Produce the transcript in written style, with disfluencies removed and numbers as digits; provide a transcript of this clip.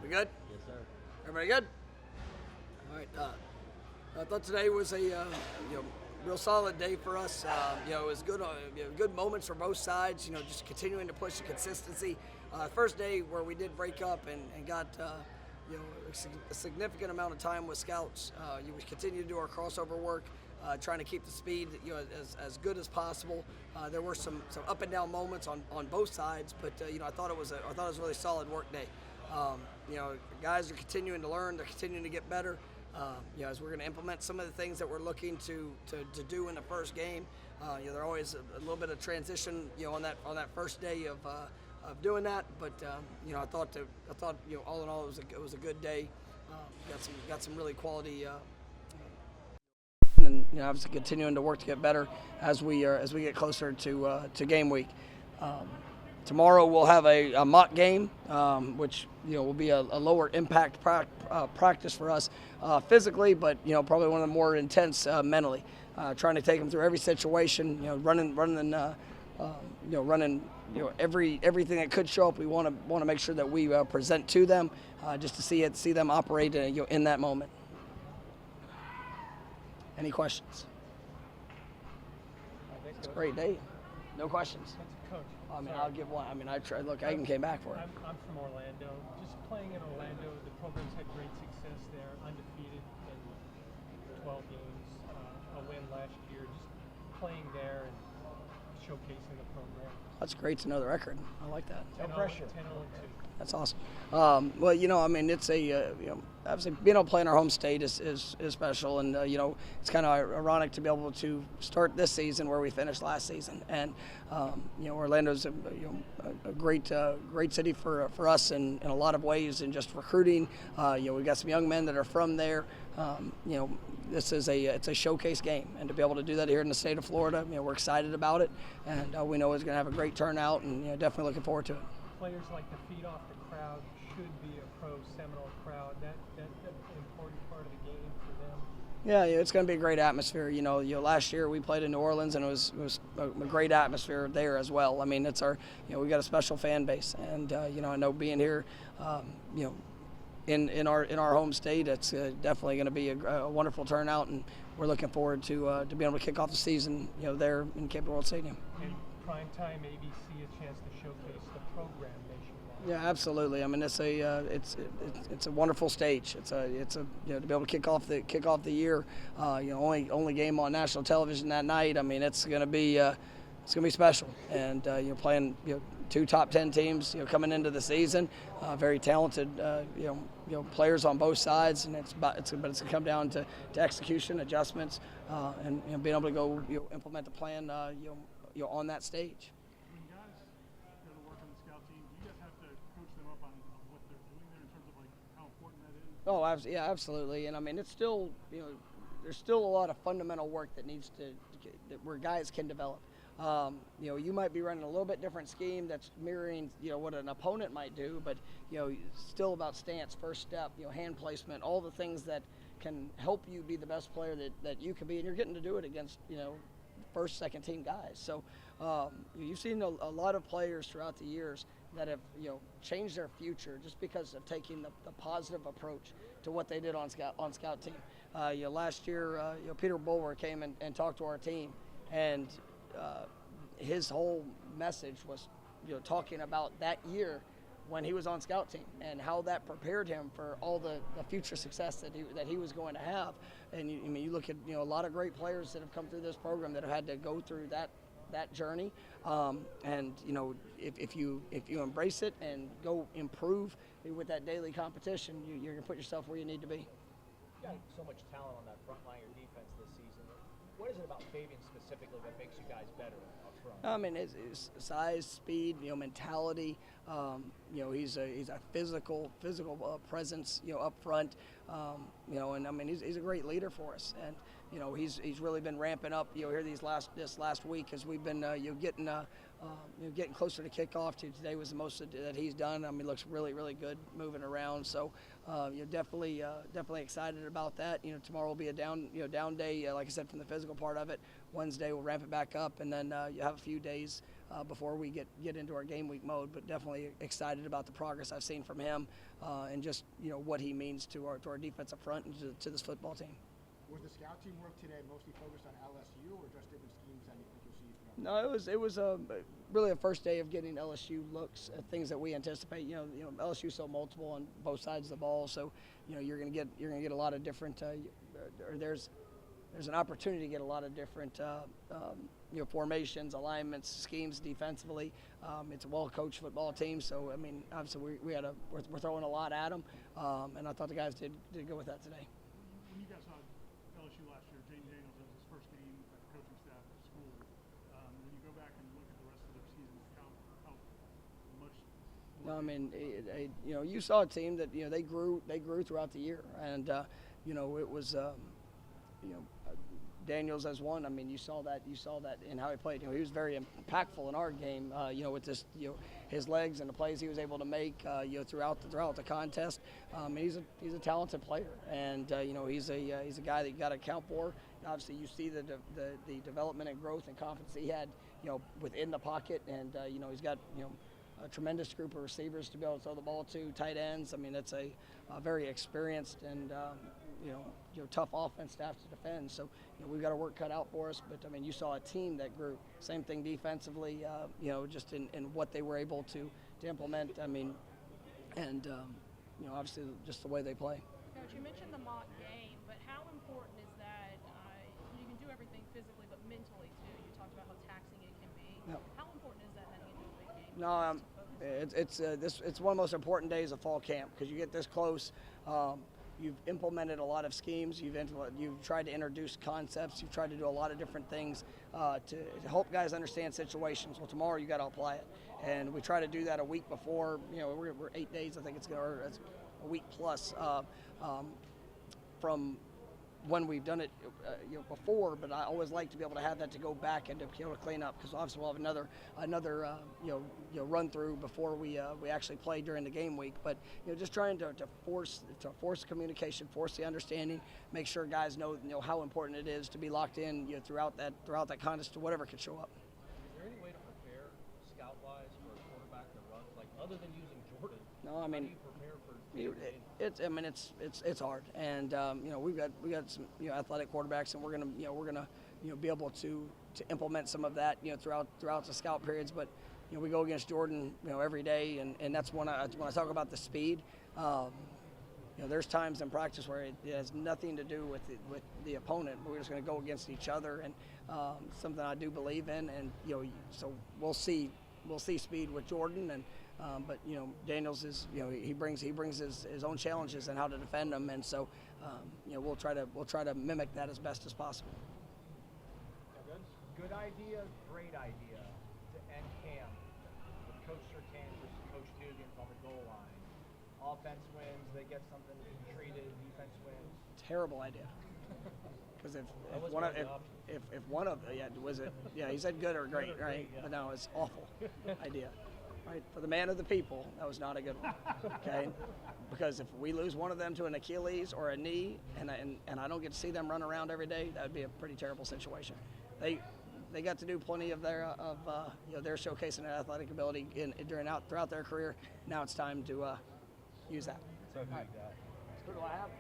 We good? Yes, sir. Everybody good? All right. I thought today was a real solid day for us. It was good. Good moments for both sides. Just continuing to push the consistency. First day where we did break up and got a significant amount of time with scouts. We continue to do our crossover work. Trying to keep the speed as good as possible. There were some up and down moments on both sides, but I thought it was a really solid work day. Guys are continuing to learn. They're continuing to get better. As we're going to implement some of the things that we're looking to do in the first game. There always a little bit of transition on that first day of doing that, but I thought all in all it was a good day. Got some really quality. And obviously continuing to work to get better as we get closer to game week. Tomorrow we'll have a mock game, which will be a lower impact practice for us physically, but probably one of the more intense mentally. Trying to take them through every situation, running everything that could show up. We want to make sure that we present to them, just to see them operate in that moment. Any questions? It's a great day. No questions. Coach. I'll give one. I tried. Look, I even came back for it. I'm from Orlando. Just playing in Orlando, the program's had great success there, undefeated in 12 games, a win last year. Just playing there and showcasing the program. That's great to know the record. I like that. No pressure. 10-0-2. That's awesome. It's obviously being able to play in our home state is special, and it's kind of ironic to be able to start this season where we finished last season, and Orlando's a great city for us in a lot of ways, and just recruiting. We've got some young men that are from there. This is it's a showcase game, and to be able to do that here in the state of Florida, we're excited about it, and we know it's going to have a great turnout, and definitely looking forward to it. Players like to feed off the crowd, should be a pro Seminole crowd. That's an important part of the game for them. Yeah, it's going to be a great atmosphere. Last year we played in New Orleans, and it was a great atmosphere there as well. It's our, we got a special fan base, and I know being here, in our home state, it's definitely going to be a wonderful turnout, and we're looking forward to being able to kick off the season, there in Campbell World Stadium. And primetime ABC a chance to showcase the program nationwide. Yeah, absolutely. It's a wonderful stage. It's a to be able to kick off the year. Only game on national television that night. It's going to be special. And playing two top 10 teams coming into the season, very talented players on both sides, and it's going to come down to execution, adjustments, and being able to go implement the plan on that stage. When guys go to work on the scout team, do you guys have to coach them up on what they're doing there in terms of how important that is? Oh, yeah, absolutely. And it's still, there's still a lot of fundamental work that needs where guys can develop. You might be running a little bit different scheme that's mirroring, what an opponent might do, but, still about stance, first step, hand placement, all the things that can help you be the best player that you can be, and you're getting to do it against, first, second team guys. So you've seen a lot of players throughout the years that have changed their future just because of taking the positive approach to what they did on scout team. Last year, Peter Bulwer came and talked to our team, and his whole message was talking about that year when he was on scout team and how that prepared him for all the future success that he was going to have. And you look at a lot of great players that have come through this program that have had to go through that journey. And if you embrace it and go improve with that daily competition, you're going to put yourself where you need to be. You got so much talent on that front line, your defense this season. What is it about Fabian specifically that makes you guys better up front? His size, speed, mentality. He's a physical presence, up front. And he's a great leader for us. And he's really been ramping up. Here this last week as we've been getting closer to kickoff. Today was the most that he's done. He looks really, really good moving around. So definitely excited about that. Tomorrow will be a down day, like I said, from the physical part of it. Wednesday we'll ramp it back up, and then you have a few days before we get into our game week mode. But definitely excited about the progress I've seen from him and just what he means to our defensive front and to this football team. Was the scout team work today mostly focused on LSU or just different schemes that you think you'll see throughout? No, it was really a first day of getting LSU looks at things that we anticipate. LSU is so multiple on both sides of the ball, so you're gonna get a lot of different. Or there's an opportunity to get a lot of different formations, alignments, schemes defensively. It's a well-coached football team, so I mean, obviously we're throwing a lot at them, and I thought the guys did go with that today. When you guys saw LSU last year, James Daniels, that was his first game at the coaching staff at school. When you go back and look at the rest of their season, how much? No, I mean, you saw a team that they grew throughout the year, and it was Daniels as one. I mean, you saw that in how he played. He was very impactful in our game. With this, his legs and the plays he was able to make, throughout the contest. He's a talented player, and he's a guy that you got to account for. Obviously, you see the development and growth and confidence he had, within the pocket, and he's got a tremendous group of receivers to be able to throw the ball to, tight ends. I mean, it's a very experienced and tough offense to have to defend. So we've got our work cut out for us. But I mean, you saw a team that grew. Same thing defensively. Just in what they were able to implement. I mean, and obviously just the way they play. Coach, you mentioned the mock game, but how important is that? You can do everything physically, but mentally too. You talked about how taxing it can be. Yep. How important is that heading into a big game? No, it's one of the most important days of fall camp because you get this close. You've implemented a lot of schemes. You've tried to introduce concepts. You've tried to do a lot of different things to help guys understand situations. Well, tomorrow you got to apply it, and we try to do that a week before. We're 8 days. I think it's a week plus from when we've done it before, but I always like to be able to have that to go back and to be able to clean up because obviously we'll have another run through before we actually play during the game week. But just trying to force communication, force the understanding, make sure guys know how important it is to be locked in throughout that contest to whatever could show up. Is there any way to prepare scout-wise for a quarterback that runs other than using Jordan? No, I mean. How do you prepare for? It's hard, and we've got some athletic quarterbacks, and we're gonna be able to implement some of that throughout the scout periods. But we go against Jordan every day, and that's when I talk about the speed. There's times in practice where it has nothing to do with the opponent, but we're just going to go against each other, and something I do believe in, and so we'll see speed with Jordan, and but Daniels is he brings his own challenges and how to defend them, and so we'll try to mimic that as best as possible. Good idea, great idea to end camp with Coach Surtain versus Coach Nugent on the goal line. Offense wins, they get something treated. Defense wins. Terrible idea. Because if one of he said good or great, right? But no, it's awful idea. Right, for the man of the people, that was not a good one. Okay, because if we lose one of them to an Achilles or a knee, and I don't get to see them run around every day, that would be a pretty terrible situation. They got to do plenty of their showcasing their athletic ability throughout their career. Now it's time to use that. So who you got? Who do I have?